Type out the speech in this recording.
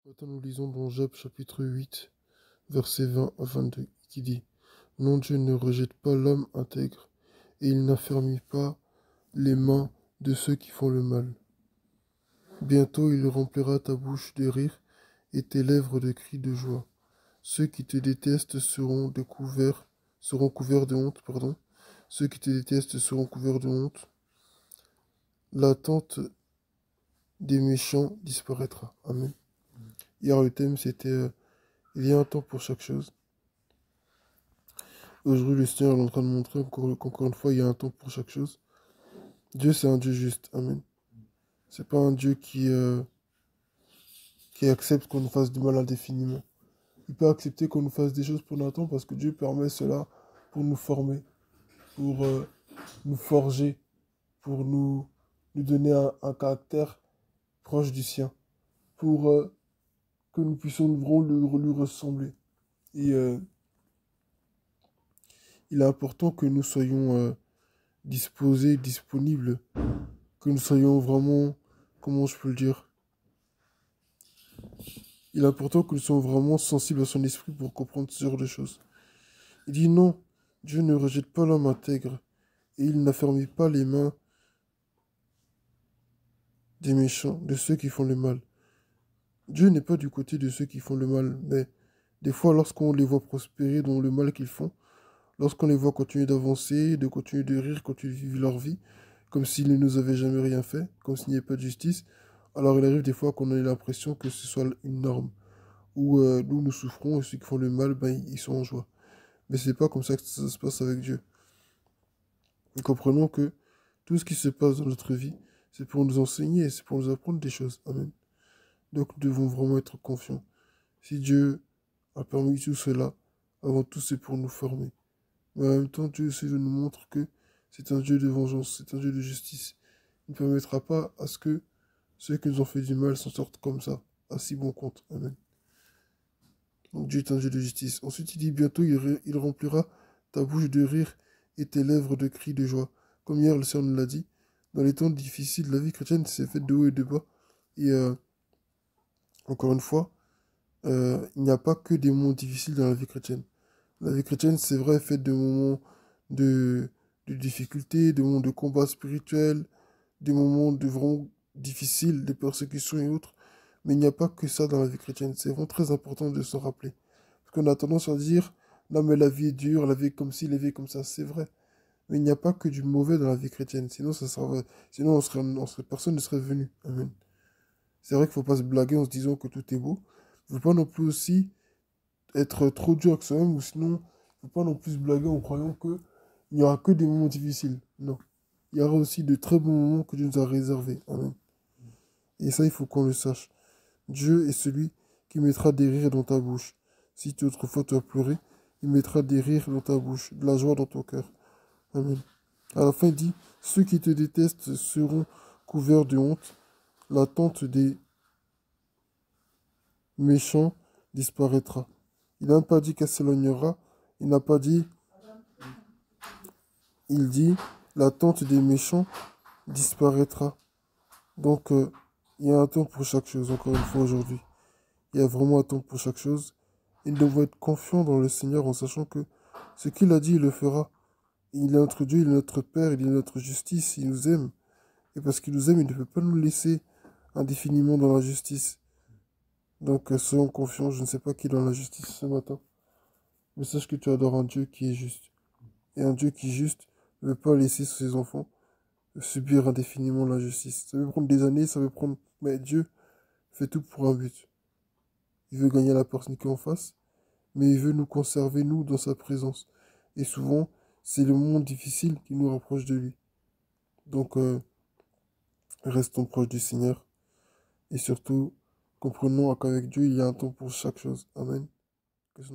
Maintenant, nous lisons dans Job chapitre 8, versets 20 à 22, qui dit: Non, Dieu ne rejette pas l'homme intègre, et il n'affermit pas les mains de ceux qui font le mal. Bientôt il remplira ta bouche de rire et tes lèvres de cris de joie. Ceux qui te détestent seront couverts de honte, pardon. Ceux qui te détestent seront couverts de honte. L'attente des méchants disparaîtra. Amen. Hier, le thème, c'était il y a un temps pour chaque chose. Aujourd'hui, le Seigneur est en train de montrer qu'encore une fois, il y a un temps pour chaque chose. Dieu, c'est un Dieu juste. Amen. C'est pas un Dieu qui accepte qu'on nous fasse du mal indéfiniment. Il peut accepter qu'on nous fasse des choses pour notre temps parce que Dieu permet cela pour nous former, pour nous forger, pour nous donner un caractère proche du sien, pour que nous puissions lui ressembler. Et il est important que nous soyons disposés, disponibles, que nous soyons vraiment, comment je peux le dire, il est important que nous soyons vraiment sensibles à son esprit pour comprendre ce genre de choses. Il dit non, Dieu ne rejette pas l'homme intègre, et il n'affermit pas les mains des méchants, de ceux qui font le mal. Dieu n'est pas du côté de ceux qui font le mal, mais des fois, lorsqu'on les voit prospérer dans le mal qu'ils font, lorsqu'on les voit continuer d'avancer, de continuer de rire, continuer de vivre leur vie, comme s'ils ne nous avaient jamais rien fait, comme s'il n'y avait pas de justice, alors il arrive des fois qu'on ait l'impression que ce soit une norme, où nous souffrons et ceux qui font le mal, ben, ils sont en joie. Mais c'est pas comme ça que ça se passe avec Dieu. Nous comprenons que tout ce qui se passe dans notre vie, c'est pour nous enseigner, c'est pour nous apprendre des choses. Amen. Donc nous devons vraiment être confiants. Si Dieu a permis tout cela, avant tout c'est pour nous former. Mais en même temps, Dieu aussi nous montre que c'est un Dieu de vengeance, c'est un Dieu de justice. Il ne permettra pas à ce que ceux qui nous ont fait du mal s'en sortent comme ça, à si bon compte. Amen. Donc Dieu est un Dieu de justice. Ensuite, il dit bientôt, il remplira ta bouche de rire et tes lèvres de cris de joie. Comme hier, le Seigneur nous l'a dit, dans les temps difficiles, la vie chrétienne, c'est fait de haut et de bas. Et encore une fois, il n'y a pas que des moments difficiles dans la vie chrétienne. La vie chrétienne, c'est vrai, est faite de moments de, de difficultés, de moments de combat spirituel, des moments de vraiment difficiles, de persécutions et autres. Mais il n'y a pas que ça dans la vie chrétienne. C'est vraiment très important de s'en rappeler. Parce qu'on a tendance à dire, non mais la vie est dure, la vie est comme ci, la vie est comme ça. C'est vrai. Mais il n'y a pas que du mauvais dans la vie chrétienne. Sinon personne ne serait venu. Amen. C'est vrai qu'il ne faut pas se blaguer en se disant que tout est beau. Il ne faut pas non plus aussi être trop dur avec soi-même, ou sinon, il ne faut pas non plus se blaguer en croyant qu'il n'y aura que des moments difficiles. Non. Il y aura aussi de très bons moments que Dieu nous a réservés. Amen. Et ça, il faut qu'on le sache. Dieu est celui qui mettra des rires dans ta bouche. Si autrefois tu as pleuré, il mettra des rires dans ta bouche, de la joie dans ton cœur. Amen. À la fin, il dit, ceux qui te détestent seront couverts de honte. L'attente des méchants disparaîtra. Il n'a pas dit qu'elle s'éloignera. Il n'a pas dit, il dit, l'attente des méchants disparaîtra. Donc, il y a un temps pour chaque chose, encore une fois aujourd'hui. Il y a vraiment un temps pour chaque chose. Et nous devons être confiants dans le Seigneur en sachant que ce qu'il a dit, il le fera. Il est notre Dieu, il est notre Père, il est notre justice, il nous aime. Et parce qu'il nous aime, il ne peut pas nous laisser indéfiniment dans la justice. Donc, soyons confiants. Je ne sais pas qui est dans la justice ce matin, mais sache que tu adores un Dieu qui est juste. Et un Dieu qui est juste ne veut pas laisser ses enfants subir indéfiniment l'injustice. Ça peut prendre des années, ça peut prendre... Mais Dieu fait tout pour un but. Il veut gagner la personne qui est en face, mais il veut nous conserver, nous, dans sa présence. Et souvent, c'est le moment difficile qui nous rapproche de lui. Donc, restons proches du Seigneur. Et surtout, comprenons qu'avec Dieu, il y a un temps pour chaque chose. Amen. Que ce